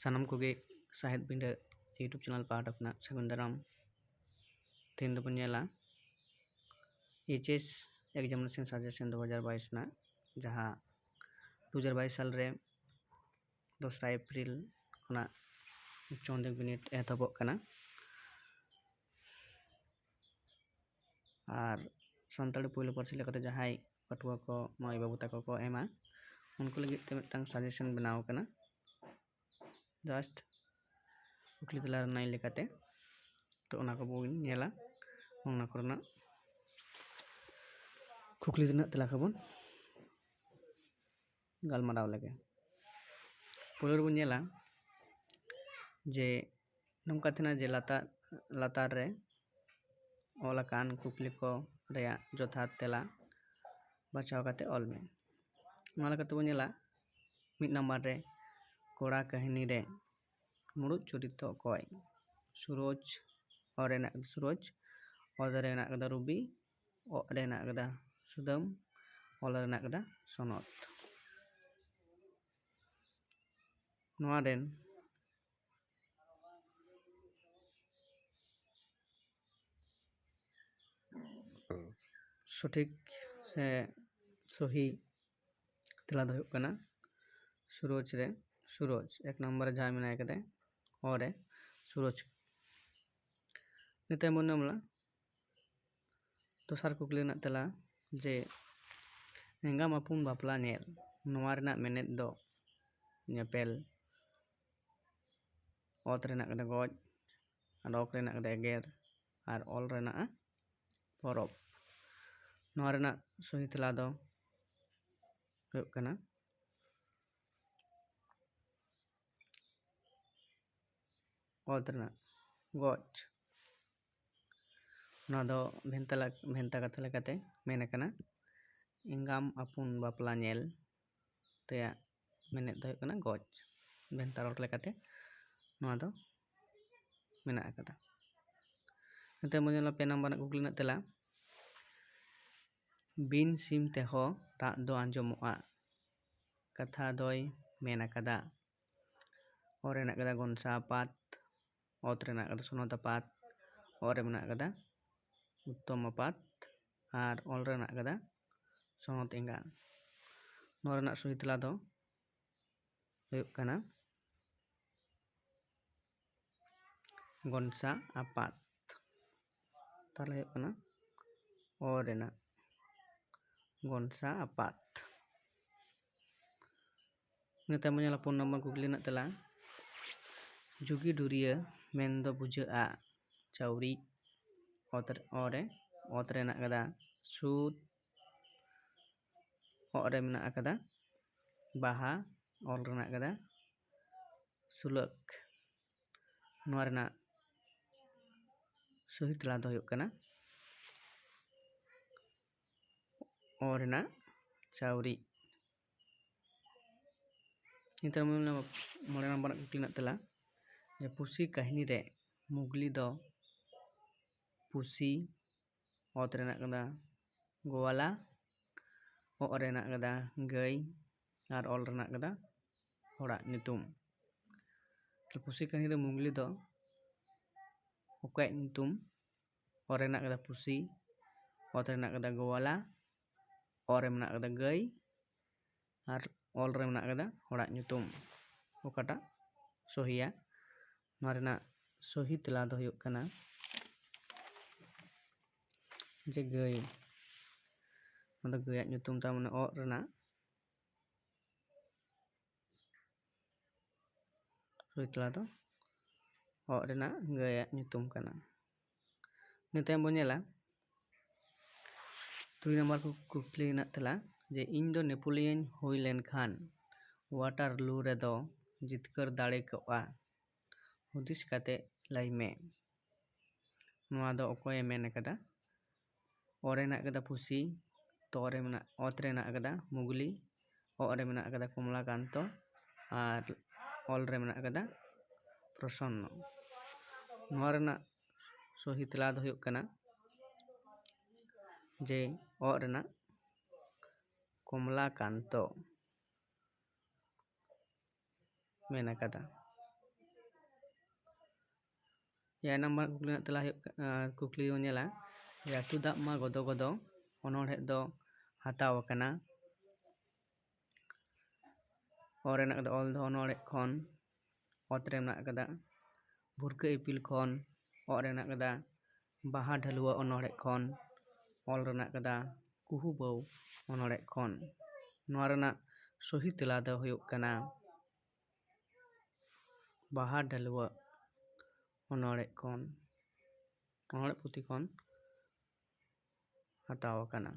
सानम Koge Shahid Minda YouTube channel part अपना सगुन दाराम तीन दो बनेला एचएस एग्जामिनेशन सजेशन 2022 ना जहाँ 2022 साल रे 2 एप्रिल खना 14 मिनट एहतबोग कना और सानताड़ी पुइलो पार्सी लेकाते जहां पटुआ को माई बाबू तको को एमा उनको लगी मिदटांग सजेशन बनाव कना जस्ट कुकली तला नाई लेकाते तो ओना को बोन नेला ओना करना कुकली तना तला को बोन गालमाराव लगे पुइलो बोन नेला जे नमका थेना जे लातार रे ओलाकान कुकली को रेया जथात तेला बचाव काते ऑल में माला काते बोन नेला मिड नंबर रे कोड़ा कहानी रे मुरुद चरित्र कोय सूरज औरेना सूरज औदरेना कदा रूबी औरेना कदा सुदम औलरेना कदा सनत नोआरेन सठिक से सही तेला दो कना सूरज रे सूरज एक नंबर जहाँ मिनाय कदे और सूरज निते मन नमला दोसार कुकली ना तेला जे एंगा मापुन बापला नेल नोआ रेना मेनेद दो नेपेल ओत रेना कदे गoj रॉक रेना कदे एगेर और ऑल रेना परब नोआ रेना सही तेला दो हुयुग कना ओत रेना गoj ना दो भेंता कथा लेकाते मेने कना इंगाम अपुन बापला नेल तेया मेनेद दो हुयुग कना गoj भेंता रॉक लेकाते नोआ दो मेना कदा नते मोनेला पे नंबर ना कुकली ना तेला बिन सिम तेहो राग दो आंजमोआ कथा दोय मेना कदा और रेना कदा गनसा पात ओत रेना कदा सोनता पात और मेना कदा उत्तम पात और ऑल रेना कदा सोनत इंगा नोआ रेना सही तेला दो हुयुग कना गनसा आपात ताले हुयुग कना और रेना गनसा आपात नते मोनेला फोन नंबर कुकली ना तेला जुगी डुरिया मेन दो बुझा चाउरी ओत रेना कदा सूद और मेना कदा बाहा ऑल रेना कदा सुलक नोआ रेना सही तेला दो हुयुग कना और रेना चाउरी निते मोनेला मोड़े नंबर कुकली ना तेला जे पुसी कहानी रे मुगली दो पुसी ओत रेना कदा गोवाला और रेना कदा गई और ऑल रेना कदा होड़ा नितुम पुसी कहानी रे मुगली दो ओकय नितुम और रेना कदा पुसी ओत रेना कदा गोवाला और रेना कदा गई और ऑल रेना कदा होड़ा नितुम ओकाटा सहिया नोआ रेना सही तेला दो हुयुग कना जे गई मतलब गया नितुम ता माने ओ रेना सही तेला दो ओ रेना गया नितुम कना निते बोनेला 3 नंबर कुकली ना तेला जे इन दो नेपोलियन हुई लेन खान वाटरलू रे दो जितकर दाड़े कोआ हुदिस काते लाई में नोआ दो ओकोय मेन कदा ओरेना कदा पुसी तोरे मेना ओतरे ना कदा मुगली ओरे मेना कदा कमलाकांत और ऑल रे मेना कदा प्रसन्न नोआ रेना सही तेला दो हुयुग कना जे ओ रेना कमलाकांत मेना कदा 6 नंबर कुकली रᱮᱱᱟᱜ तेला कुकली बन नेला आतु दाग मा गदो गदो अनोढ़े दो हताव आकाना और रेनाग दा ऑल दो अनोढ़े खन ओत रे मेनाग कदा भुरका इपिल खन और रेनाग कदा बाहा ढलुआ अनोढ़े खन ऑल रेनाग कदा कुहू बऊ अनोढ़े खन नोआ रेनाग सही तेला दो हुयुग कना बाहा ढलुआ अनोढ़े खन अनोढ़े पुथी खन हताव आकाना।